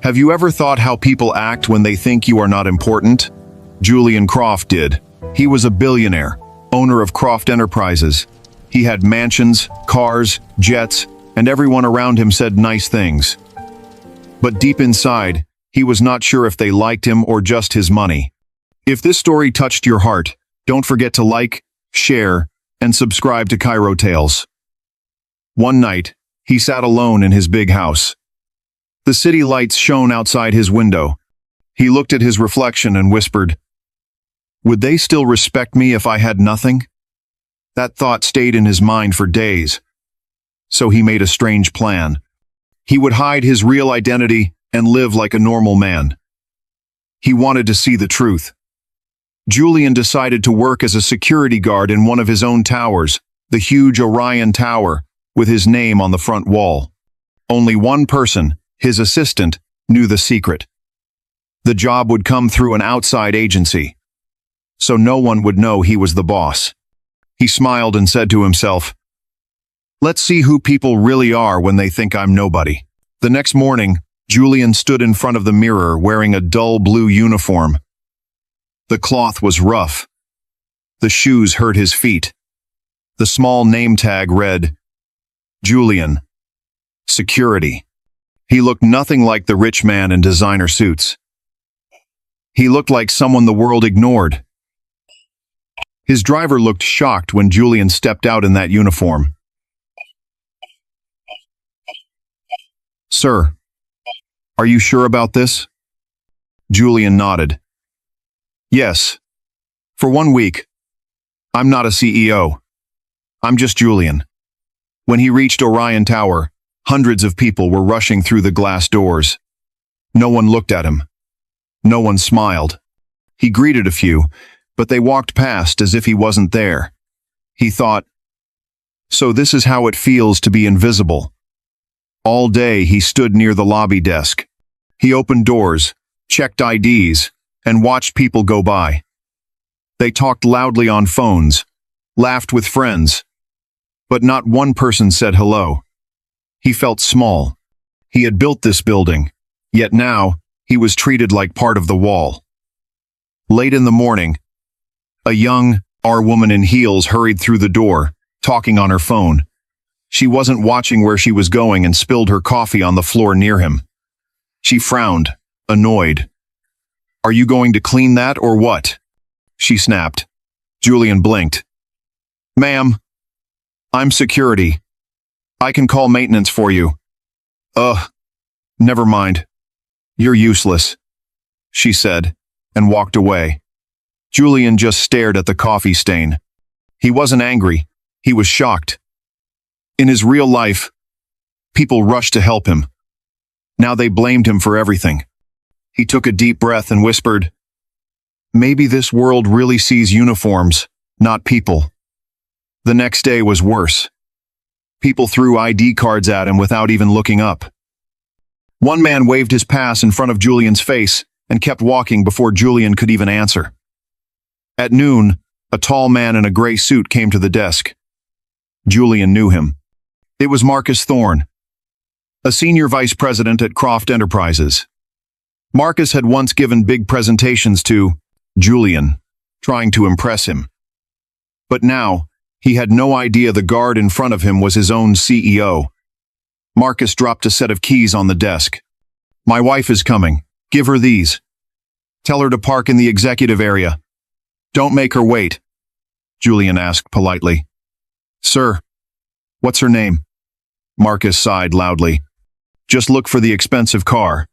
Have you ever thought how people act when they think you are not important? Julian Croft did. He was a billionaire, owner of Croft Enterprises. He had mansions, cars, jets, and everyone around him said nice things. But deep inside, he was not sure if they liked him or just his money. If this story touched your heart, don't forget to like, share, and subscribe to Kairo Tales. One night, he sat alone in his big house. The city lights shone outside his window. He looked at his reflection and whispered, "Would they still respect me if I had nothing?" That thought stayed in his mind for days. So he made a strange plan. He would hide his real identity and live like a normal man. He wanted to see the truth. Julian decided to work as a security guard in one of his own towers, the huge Orion Tower, with his name on the front wall. Only one person, his assistant, knew the secret. The job would come through an outside agency, so no one would know he was the boss. He smiled and said to himself, "Let's see who people really are when they think I'm nobody." The next morning, Julian stood in front of the mirror wearing a dull blue uniform. The cloth was rough. The shoes hurt his feet. The small name tag read, "Julian. Security." He looked nothing like the rich man in designer suits. He looked like someone the world ignored. His driver looked shocked when Julian stepped out in that uniform. "Sir, are you sure about this?" Julian nodded. "Yes. For 1 week. I'm not a CEO. I'm just Julian." When he reached Orion Tower, hundreds of people were rushing through the glass doors. No one looked at him. No one smiled. He greeted a few, but they walked past as if he wasn't there. He thought, so this is how it feels to be invisible. All day he stood near the lobby desk. He opened doors, checked IDs, and watched people go by. They talked loudly on phones, laughed with friends, but not one person said hello. He felt small. He had built this building, yet now he was treated like part of the wall. Late in the morning, a young woman in heels hurried through the door, talking on her phone. She wasn't watching where she was going and spilled her coffee on the floor near him. She frowned, annoyed. "Are you going to clean that or what?" she snapped. Julian blinked. "Ma'am, I'm security. I can call maintenance for you." Never mind. You're useless," she said, and walked away. Julian just stared at the coffee stain. He wasn't angry. He was shocked. In his real life, people rushed to help him. Now they blamed him for everything. He took a deep breath and whispered, "Maybe this world really sees uniforms, not people." The next day was worse. People threw ID cards at him without even looking up. One man waved his pass in front of Julian's face and kept walking before Julian could even answer. At noon, a tall man in a gray suit came to the desk. Julian knew him. It was Marcus Thorne, a senior vice president at Croft Enterprises. Marcus had once given big presentations to Julian, trying to impress him. But now, he had no idea the guard in front of him was his own CEO. Marcus dropped a set of keys on the desk. "My wife is coming. Give her these. Tell her to park in the executive area. Don't make her wait," Julian asked politely. "Sir, what's her name?" Marcus sighed loudly. "Just look for the expensive car."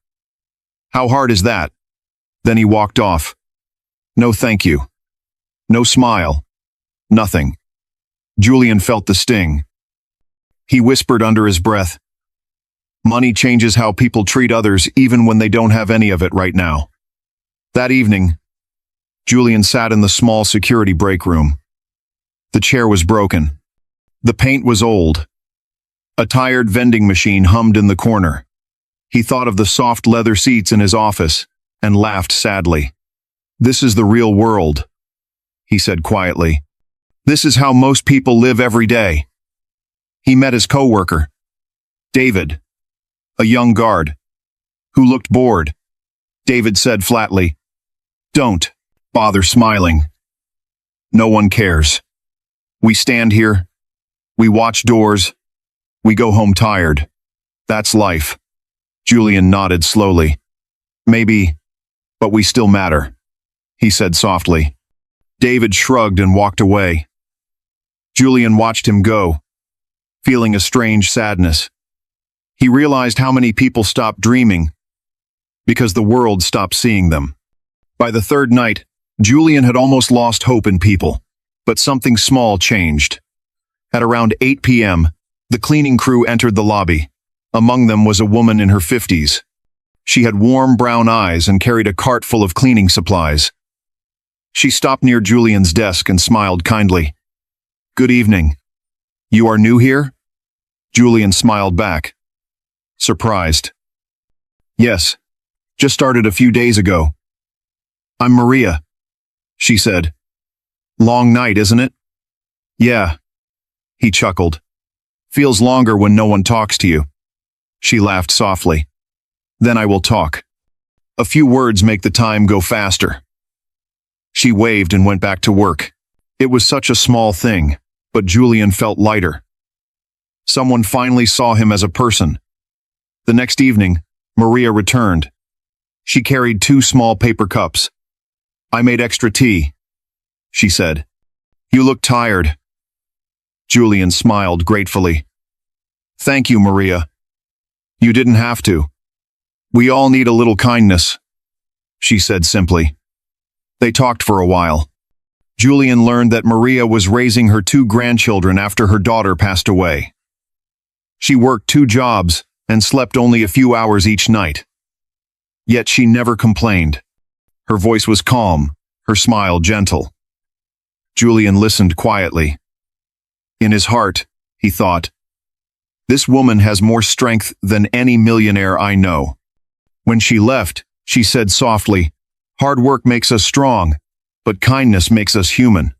"How hard is that?" Then he walked off. No thank you. No smile. Nothing. Julian felt the sting. He whispered under his breath, "Money changes how people treat others even when they don't have any of it right now." That evening, Julian sat in the small security break room. The chair was broken. The paint was old. A tired vending machine hummed in the corner. He thought of the soft leather seats in his office and laughed sadly. "This is the real world," he said quietly. "This is how most people live every day." He met his coworker, David, a young guard. who looked bored. David said flatly, "Don't bother smiling. No one cares. We stand here. We watch doors. We go home tired. That's life." Julian nodded slowly. "Maybe, but we still matter," he said softly. David shrugged and walked away. Julian watched him go, feeling a strange sadness. He realized how many people stopped dreaming because the world stopped seeing them. By the third night, Julian had almost lost hope in people, but something small changed. At around 8 p.m., the cleaning crew entered the lobby. Among them was a woman in her 50s. She had warm brown eyes and carried a cart full of cleaning supplies. She stopped near Julian's desk and smiled kindly. "Good evening. You are new here?" Julian smiled back, surprised. "Yes, just started a few days ago." "I'm Maria," she said. "Long night, isn't it?" "Yeah," he chuckled. "Feels longer when no one talks to you." She laughed softly. "Then I will talk. A few words make the time go faster." She waved and went back to work. It was such a small thing, but Julian felt lighter. Someone finally saw him as a person. The next evening, Maria returned. She carried 2 small paper cups. "I made extra tea," she said. "You look tired." Julian smiled gratefully. "Thank you, Maria. You didn't have to. We all need a little kindness," she said simply. They talked for a while. Julian learned that Maria was raising her 2 grandchildren after her daughter passed away. She worked 2 jobs and slept only a few hours each night. Yet she never complained. Her voice was calm, her smile gentle. Julian listened quietly. In his heart, he thought, "This woman has more strength than any millionaire I know." When she left, she said softly, "Hard work makes us strong, but kindness makes us human."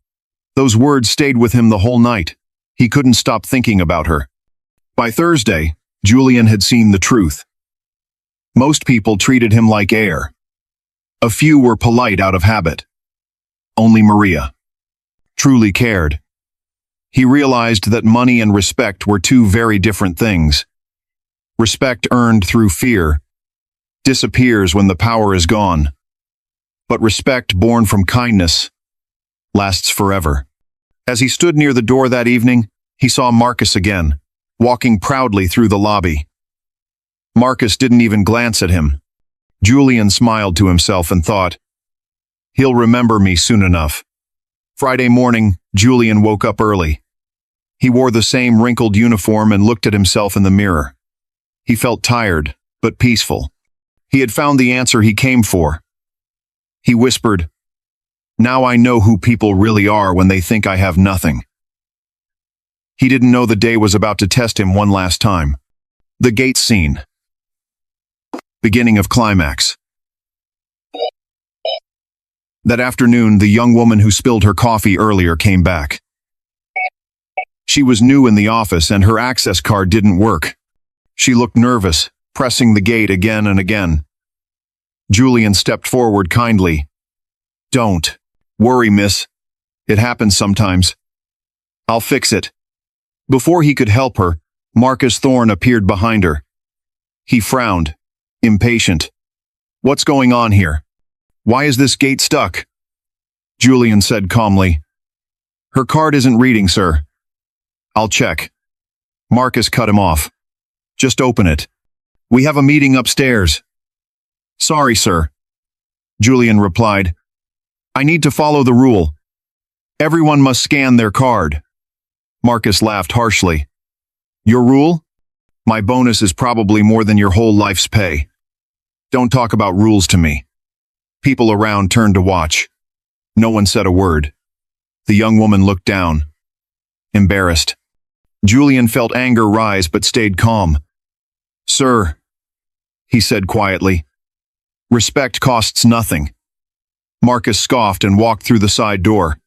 Those words stayed with him the whole night. He couldn't stop thinking about her. By Thursday, Julian had seen the truth. Most people treated him like air. A few were polite out of habit. Only Maria truly cared. He realized that money and respect were 2 very different things. Respect earned through fear disappears when the power is gone. But respect born from kindness lasts forever. As he stood near the door that evening, he saw Marcus again, walking proudly through the lobby. Marcus didn't even glance at him. Julian smiled to himself and thought, "He'll remember me soon enough." Friday morning, Julian woke up early. He wore the same wrinkled uniform and looked at himself in the mirror. He felt tired, but peaceful. He had found the answer he came for. He whispered, "Now I know who people really are when they think I have nothing." He didn't know the day was about to test him one last time. The gate scene. Beginning of climax. That afternoon, the young woman who spilled her coffee earlier came back. She was new in the office and her access card didn't work. She looked nervous, pressing the gate again and again. Julian stepped forward kindly. "Don't worry, miss. It happens sometimes. I'll fix it." Before he could help her, Marcus Thorne appeared behind her. He frowned, impatient. "What's going on here? Why is this gate stuck?" Julian said calmly, "Her card isn't reading, sir." "I'll check." Marcus cut him off. "Just open it. We have a meeting upstairs." "Sorry, sir," Julian replied. "I need to follow the rule. Everyone must scan their card." Marcus laughed harshly. "Your rule? My bonus is probably more than your whole life's pay. Don't talk about rules to me." People around turned to watch. No one said a word. The young woman looked down, embarrassed. Julian felt anger rise but stayed calm. "Sir," he said quietly, "respect costs nothing." Marcus scoffed and walked through the side door,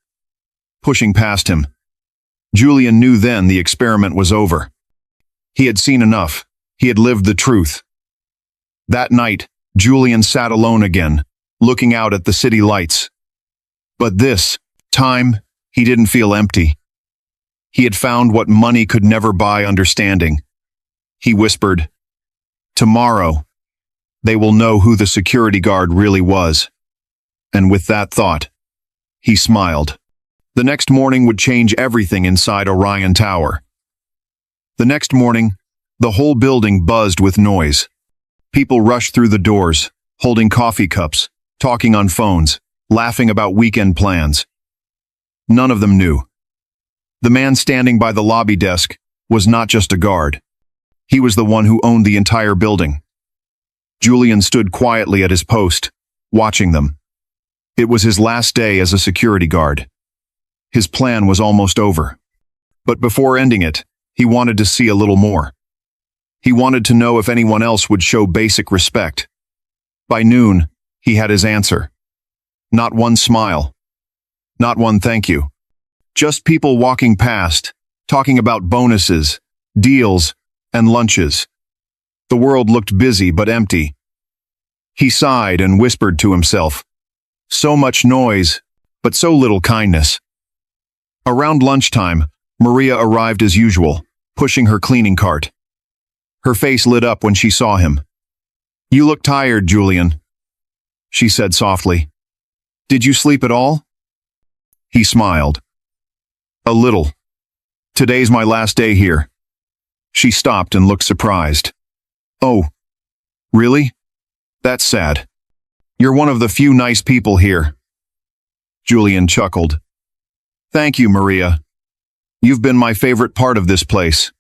pushing past him. Julian knew then the experiment was over. He had seen enough. He had lived the truth. That night, Julian sat alone again, looking out at the city lights. But this time, he didn't feel empty. He had found what money could never buy: understanding. He whispered, "Tomorrow, they will know who the security guard really was." And with that thought, he smiled. The next morning would change everything inside Orion Tower. The next morning, the whole building buzzed with noise. People rushed through the doors, holding coffee cups, talking on phones, laughing about weekend plans. None of them knew. The man standing by the lobby desk was not just a guard. He was the one who owned the entire building. Julian stood quietly at his post, watching them. It was his last day as a security guard. His plan was almost over. But before ending it, he wanted to see a little more. He wanted to know if anyone else would show basic respect. By noon, he had his answer. Not one smile. Not one thank you. Just people walking past, talking about bonuses, deals, and lunches. The world looked busy but empty. He sighed and whispered to himself, "So much noise, but so little kindness." Around lunchtime, Maria arrived as usual, pushing her cleaning cart. Her face lit up when she saw him. "You look tired, Julian," she said softly. "Did you sleep at all?" He smiled. "A little. Today's my last day here." She stopped and looked surprised. "Oh, really? That's sad. You're one of the few nice people here." Julian chuckled. "Thank you, Maria. You've been my favorite part of this place."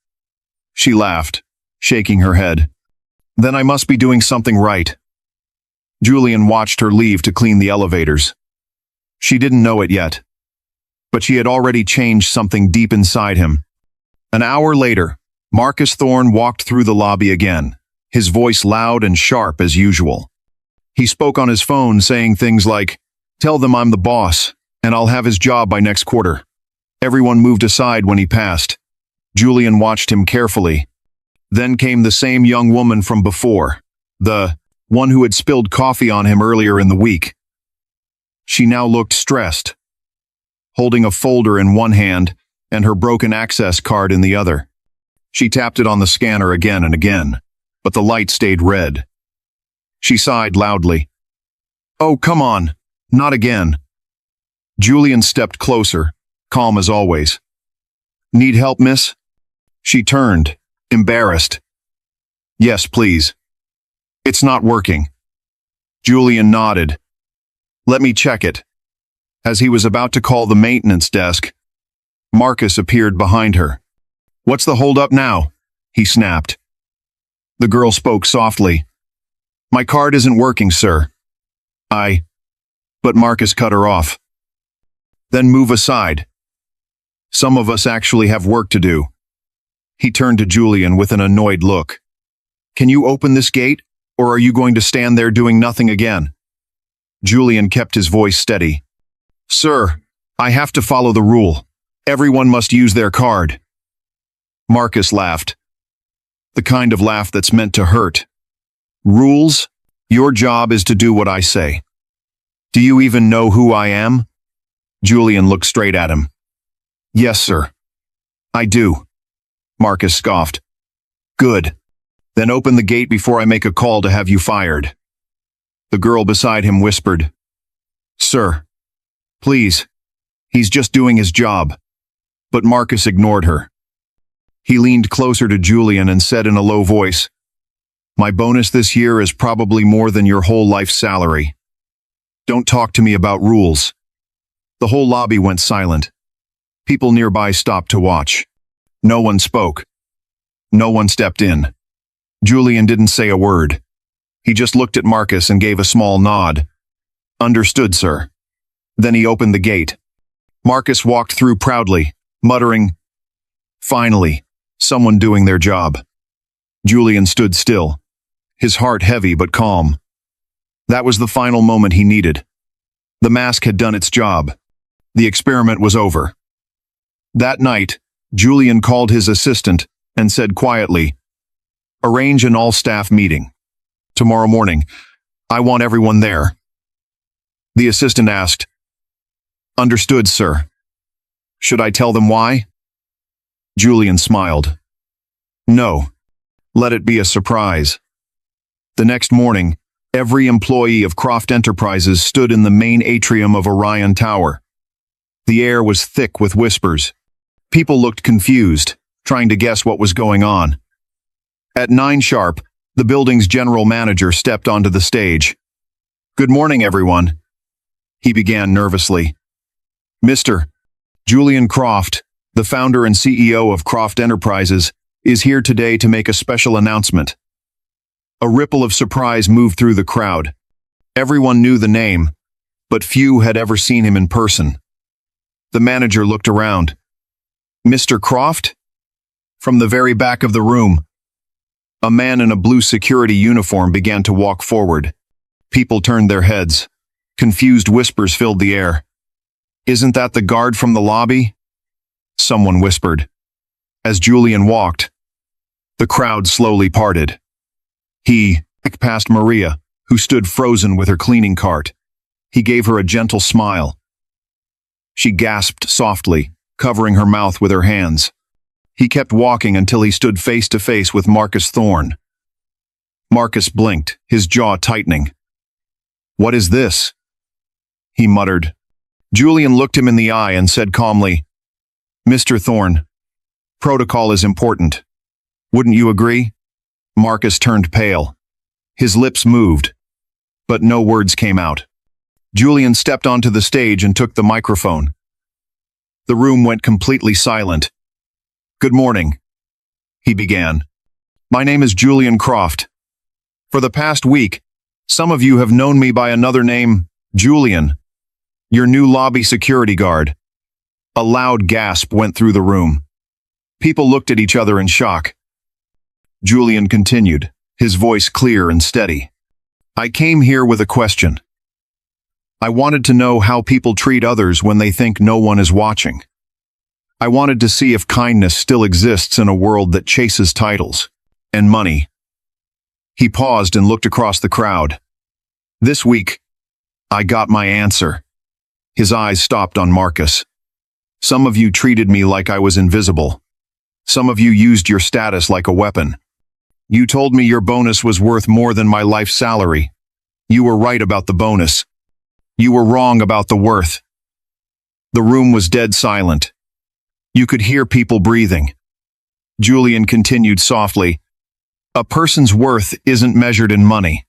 She laughed, shaking her head. "Then I must be doing something right." Julian watched her leave to clean the elevators. She didn't know it yet, but she had already changed something deep inside him. An hour later, Marcus Thorne walked through the lobby again, his voice loud and sharp as usual. He spoke on his phone, saying things like, "Tell them I'm the boss, and I'll have his job by next quarter." Everyone moved aside when he passed. Julian watched him carefully. Then came the same young woman from before, the one who had spilled coffee on him earlier in the week. She now looked stressed, holding a folder in one hand and her broken access card in the other. She tapped it on the scanner again and again, but the light stayed red. She sighed loudly. "Oh, come on, not again." Julian stepped closer, calm as always. "Need help, miss?" She turned, embarrassed. "Yes, please." "It's not working." Julian nodded. "Let me check it." As he was about to call the maintenance desk, Marcus appeared behind her. "What's the holdup now?" he snapped. The girl spoke softly. "My card isn't working, sir." But Marcus cut her off. "Then move aside. Some of us actually have work to do." He turned to Julian with an annoyed look. "Can you open this gate, or are you going to stand there doing nothing again?" Julian kept his voice steady. "Sir, I have to follow the rule. Everyone must use their card." Marcus laughed. The kind of laugh that's meant to hurt. "Rules? Your job is to do what I say." "Do you even know who I am?" Julian looked straight at him. "Yes, sir." "I do." Marcus scoffed. "Good. Then open the gate before I make a call to have you fired." The girl beside him whispered, "Sir, please. He's just doing his job." But Marcus ignored her. He leaned closer to Julian and said in a low voice, "My bonus this year is probably more than your whole life's salary. Don't talk to me about rules." The whole lobby went silent. People nearby stopped to watch. No one spoke. No one stepped in. Julian didn't say a word. He just looked at Marcus and gave a small nod. "Understood, sir." Then he opened the gate. Marcus walked through proudly, muttering, "Finally, someone doing their job." Julian stood still, his heart heavy but calm. That was the final moment he needed. The mask had done its job. The experiment was over. That night, Julian called his assistant and said quietly, "Arrange an all-staff meeting." Tomorrow morning. I want everyone there." The assistant asked, "Understood, sir. Should I tell them why?" Julian smiled. "No. Let it be a surprise." The next morning, every employee of Croft Enterprises stood in the main atrium of Orion Tower. The air was thick with whispers. People looked confused, trying to guess what was going on. At 9 sharp, the building's general manager stepped onto the stage. "Good morning, everyone," he began nervously. "Mr. Julian Croft, the founder and CEO of Croft Enterprises, is here today to make a special announcement." A ripple of surprise moved through the crowd. Everyone knew the name, but few had ever seen him in person. The manager looked around. "Mr. Croft?" From the very back of the room, a man in a blue security uniform began to walk forward. People turned their heads. Confused whispers filled the air. "Isn't that the guard from the lobby?" Someone whispered. As Julian walked, the crowd slowly parted. He walked past Maria, who stood frozen with her cleaning cart. He gave her a gentle smile. She gasped softly, covering her mouth with her hands. He kept walking until he stood face to face with Marcus Thorne. Marcus blinked, his jaw tightening. "What is this?" he muttered. Julian looked him in the eye and said calmly, "Mr. Thorne, protocol is important. Wouldn't you agree?" Marcus turned pale. His lips moved, but no words came out. Julian stepped onto the stage and took the microphone. The room went completely silent. "Good morning," he began. "My name is Julian Croft. For the past week, some of you have known me by another name, Julian, your new lobby security guard." A loud gasp went through the room. People looked at each other in shock. Julian continued, his voice clear and steady. "I came here with a question. I wanted to know how people treat others when they think no one is watching. I wanted to see if kindness still exists in a world that chases titles and money." He paused and looked across the crowd. "This week, I got my answer." His eyes stopped on Marcus. "Some of you treated me like I was invisible. Some of you used your status like a weapon. You told me your bonus was worth more than my life salary. You were right about the bonus. You were wrong about the worth." The room was dead silent. You could hear people breathing. Julian continued softly, "A person's worth isn't measured in money.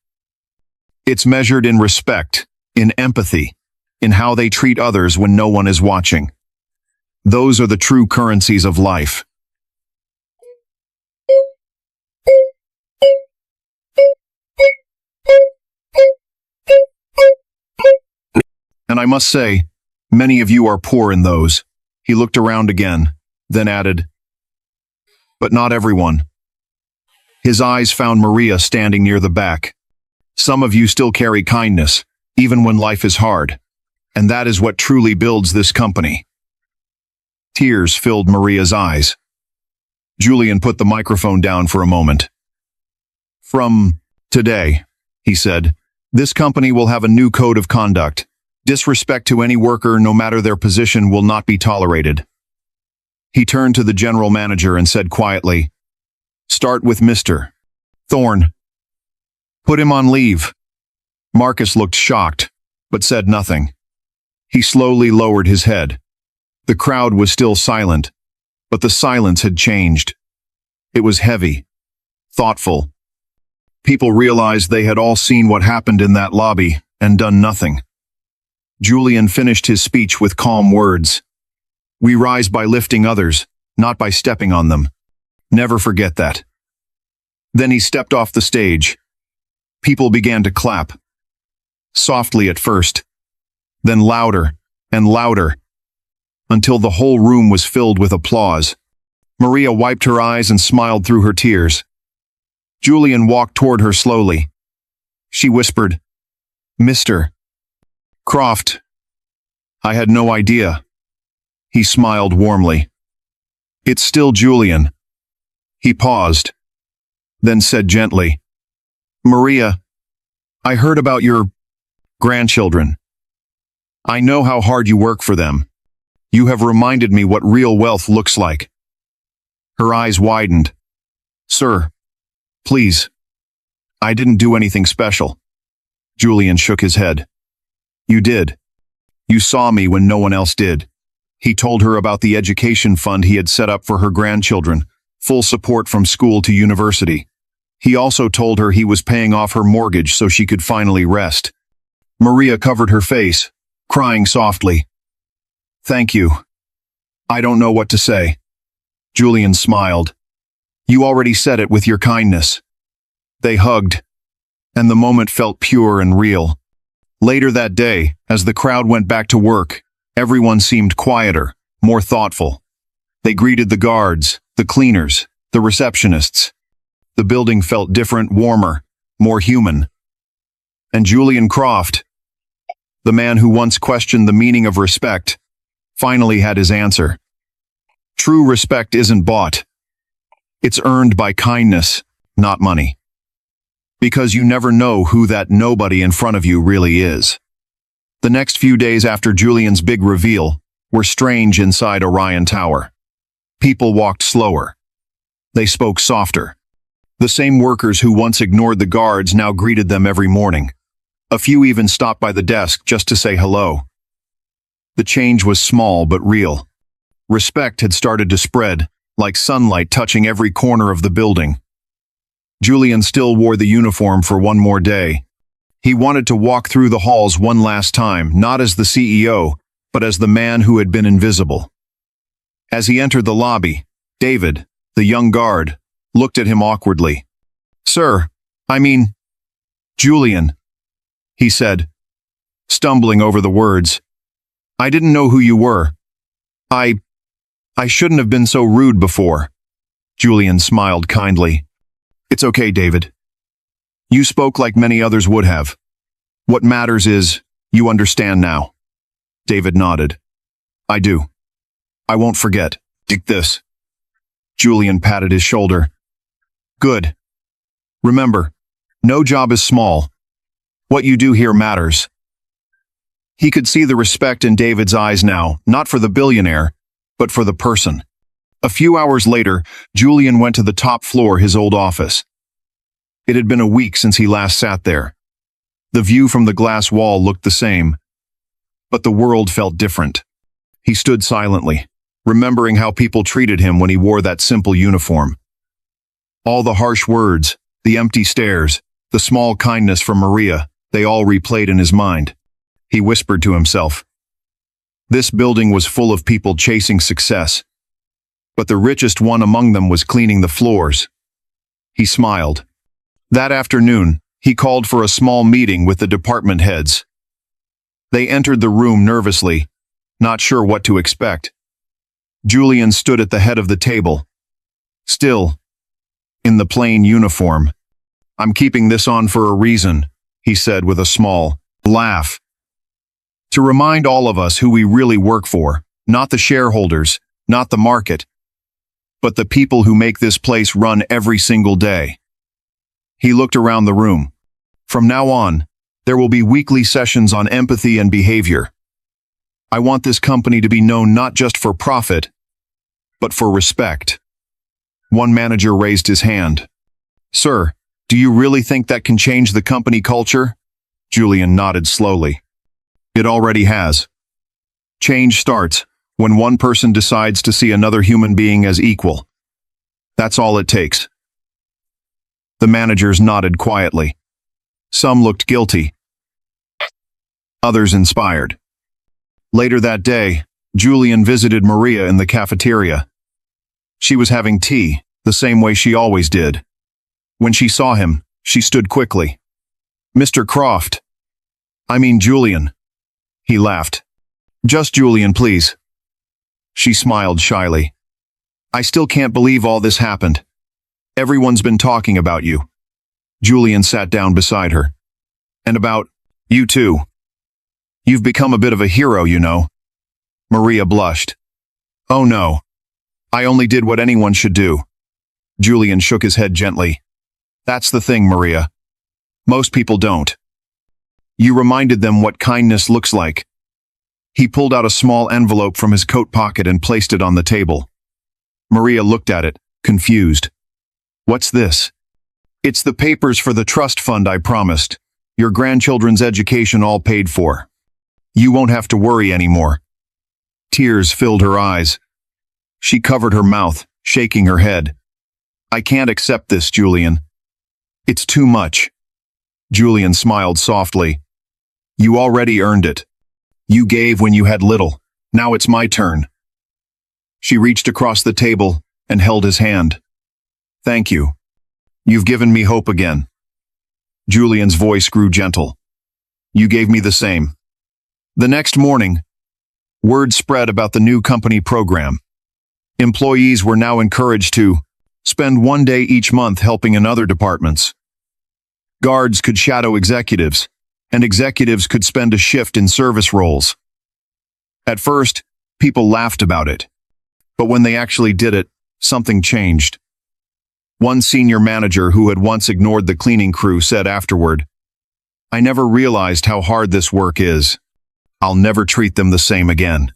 It's measured in respect, in empathy, in how they treat others when no one is watching. Those are the true currencies of life." "And I must say, many of you are poor in those." He looked around again, then added, "But not everyone." His eyes found Maria standing near the back. "Some of you still carry kindness, even when life is hard. And that is what truly builds this company." Tears filled Maria's eyes. Julian put the microphone down for a moment. "From today," he said, "this company will have a new code of conduct. Disrespect to any worker, no matter their position, will not be tolerated." He turned to the general manager and said quietly, "Start with Mr. Thorne. Put him on leave." Marcus looked shocked, but said nothing. He slowly lowered his head. The crowd was still silent, but the silence had changed. It was heavy, thoughtful. People realized they had all seen what happened in that lobby and done nothing. Julian finished his speech with calm words. "We rise by lifting others, not by stepping on them. Never forget that." Then he stepped off the stage. People began to clap. Softly at first, then louder and louder, until the whole room was filled with applause. Maria wiped her eyes and smiled through her tears. Julian walked toward her slowly. She whispered, "Mr. Croft, I had no idea." He smiled warmly. "It's still Julian." He paused, then said gently, Maria, I heard about your grandchildren. I know how hard you work for them. You have reminded me what real wealth looks like. Her eyes widened. Sir, please. I didn't do anything special. Julian shook his head. You did. You saw me when no one else did. He told her about the education fund he had set up for her grandchildren, full support from school to university. He also told her he was paying off her mortgage so she could finally rest. Maria covered her face, crying softly. Thank you. I don't know what to say. Julian smiled. You already said it with your kindness. They hugged, and the moment felt pure and real. Later that day, as the crowd went back to work, everyone seemed quieter, more thoughtful. They greeted the guards, the cleaners, the receptionists. The building felt different, warmer, more human. And Julian Croft, the man who once questioned the meaning of respect, finally had his answer. True respect isn't bought. It's earned by kindness, not money. Because you never know who that nobody in front of you really is. The next few days after Julian's big reveal were strange inside Orion Tower. People walked slower. They spoke softer. The same workers who once ignored the guards now greeted them every morning. A few even stopped by the desk just to say hello. The change was small but real. Respect had started to spread, like sunlight touching every corner of the building. Julian still wore the uniform for one more day. He wanted to walk through the halls one last time, not as the CEO, but as the man who had been invisible. As he entered the lobby, David, the young guard, looked at him awkwardly. Sir, Julian, he said, stumbling over the words. I didn't know who you were. I shouldn't have been so rude before. Julian smiled kindly. It's okay, David. You spoke like many others would have. What matters is, you understand now. David nodded. I do. I won't forget. Take this. Julian patted his shoulder. Good. Remember, no job is small. What you do here matters. He could see the respect in David's eyes now, not for the billionaire, but for the person. A few hours later, Julian went to the top floor, his old office. It had been a week since he last sat there. The view from the glass wall looked the same, but the world felt different. He stood silently, remembering how people treated him when he wore that simple uniform. All the harsh words, the empty stares, the small kindness from Maria, they all replayed in his mind. He whispered to himself. This building was full of people chasing success, but the richest one among them was cleaning the floors. He smiled. That afternoon, he called for a small meeting with the department heads. They entered the room nervously, not sure what to expect. Julian stood at the head of the table, still, in the plain uniform. I'm keeping this on for a reason, he said with a small laugh. To remind all of us who we really work for, not the shareholders, not the market, but the people who make this place run every single day. He looked around the room. From now on, there will be weekly sessions on empathy and behavior. I want this company to be known not just for profit, but for respect. One manager raised his hand. Sir, do you really think that can change the company culture? Julian nodded slowly. It already has. Change starts when one person decides to see another human being as equal. That's all it takes. The managers nodded quietly. Some looked guilty. Others inspired. Later that day, Julian visited Maria in the cafeteria. She was having tea, the same way she always did. When she saw him, she stood quickly. Mr. Croft. Julian. He laughed. Just Julian, please. She smiled shyly. I still can't believe all this happened. Everyone's been talking about you. Julian sat down beside her. And about you too. You've become a bit of a hero, you know. Maria blushed. Oh no. I only did what anyone should do. Julian shook his head gently. That's the thing, Maria. Most people don't. You reminded them what kindness looks like. He pulled out a small envelope from his coat pocket and placed it on the table. Maria looked at it, confused. What's this? It's the papers for the trust fund I promised. Your grandchildren's education all paid for. You won't have to worry anymore. Tears filled her eyes. She covered her mouth, shaking her head. I can't accept this, Julian. It's too much. Julian smiled softly. You already earned it. You gave when you had little. Now it's my turn. She reached across the table and held his hand. Thank you. You've given me hope again. Julian's voice grew gentle. You gave me the same. The next morning, word spread about the new company program. Employees were now encouraged to spend one day each month helping in other departments. Guards could shadow executives, and executives could spend a shift in service roles. At first, people laughed about it. But when they actually did it, something changed. One senior manager who had once ignored the cleaning crew said afterward, I never realized how hard this work is. I'll never treat them the same again.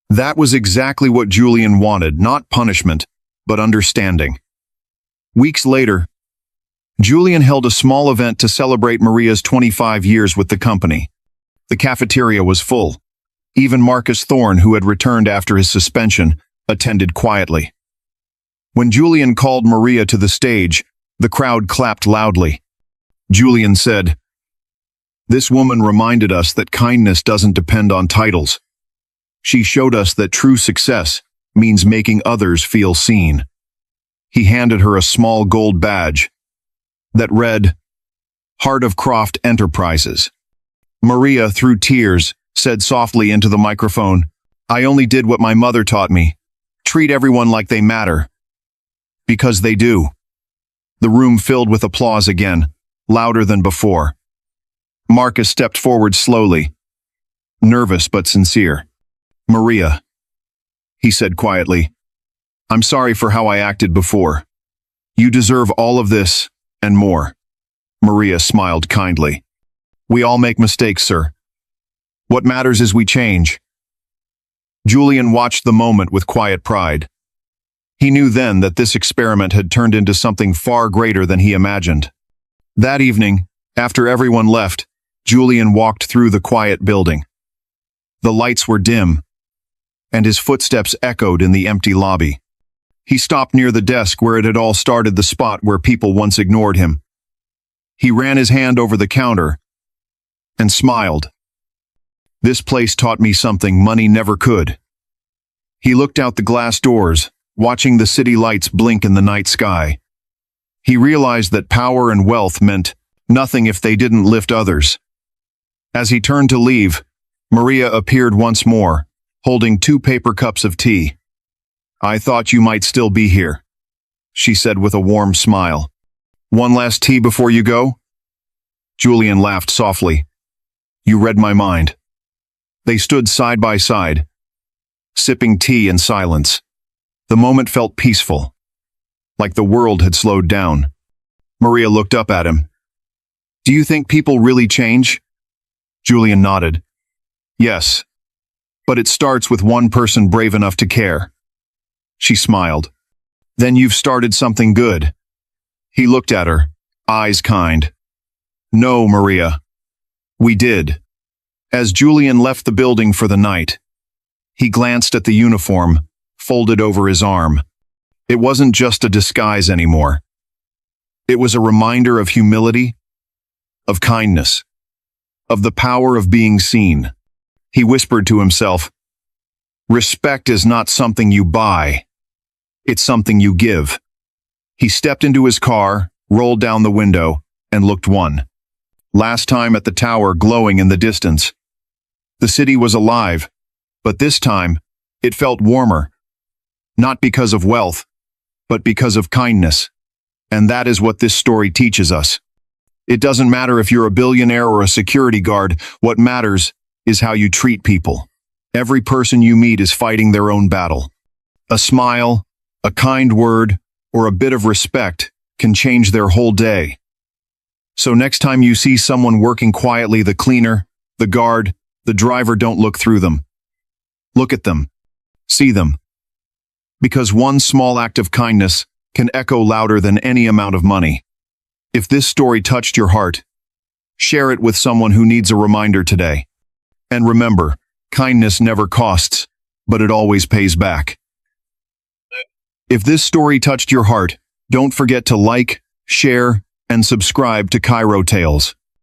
That was exactly what Julian wanted, not punishment, but understanding. Weeks later, Julian held a small event to celebrate Maria's 25 years with the company. The cafeteria was full. Even Marcus Thorne, who had returned after his suspension, attended quietly. When Julian called Maria to the stage, the crowd clapped loudly. Julian said, This woman reminded us that kindness doesn't depend on titles. She showed us that true success means making others feel seen. He handed her a small gold badge that read, Heart of Croft Enterprises. Maria, through tears, said softly into the microphone, I only did what my mother taught me. Treat everyone like they matter. Because they do. The room filled with applause again, louder than before. Marcus stepped forward slowly, nervous but sincere. Maria, he said quietly, I'm sorry for how I acted before. You deserve all of this, and more. Maria smiled kindly. We all make mistakes, sir. What matters is we change. Julian watched the moment with quiet pride. He knew then that this experiment had turned into something far greater than he imagined. That evening, after everyone left, Julian walked through the quiet building. The lights were dim, and his footsteps echoed in the empty lobby. He stopped near the desk where it had all started, the spot where people once ignored him. He ran his hand over the counter and smiled. This place taught me something money never could. He looked out the glass doors, watching the city lights blink in the night sky. He realized that power and wealth meant nothing if they didn't lift others. As he turned to leave, Maria appeared once more, holding 2 paper cups of tea. I thought you might still be here, she said with a warm smile. One last tea before you go? Julian laughed softly. You read my mind. They stood side by side, sipping tea in silence. The moment felt peaceful, like the world had slowed down. Maria looked up at him. Do you think people really change? Julian nodded. Yes, but it starts with one person brave enough to care. She smiled. Then you've started something good. He looked at her, eyes kind. No, Maria. We did. As Julian left the building for the night, he glanced at the uniform, folded over his arm. It wasn't just a disguise anymore. It was a reminder of humility, of kindness, of the power of being seen. He whispered to himself, respect is not something you buy. It's something you give. He stepped into his car, rolled down the window, and looked last time at the tower glowing in the distance. The city was alive, but this time, it felt warmer. Not because of wealth, but because of kindness. And that is what this story teaches us. It doesn't matter if you're a billionaire or a security guard, what matters is how you treat people. Every person you meet is fighting their own battle. A smile, a kind word, or a bit of respect can change their whole day. So next time you see someone working quietly, the cleaner, the guard, the driver, don't look through them. Look at them. See them. Because one small act of kindness can echo louder than any amount of money. If this story touched your heart, share it with someone who needs a reminder today. And remember, kindness never costs, but it always pays back. If this story touched your heart, don't forget to like, share, and subscribe to Kairo Tales.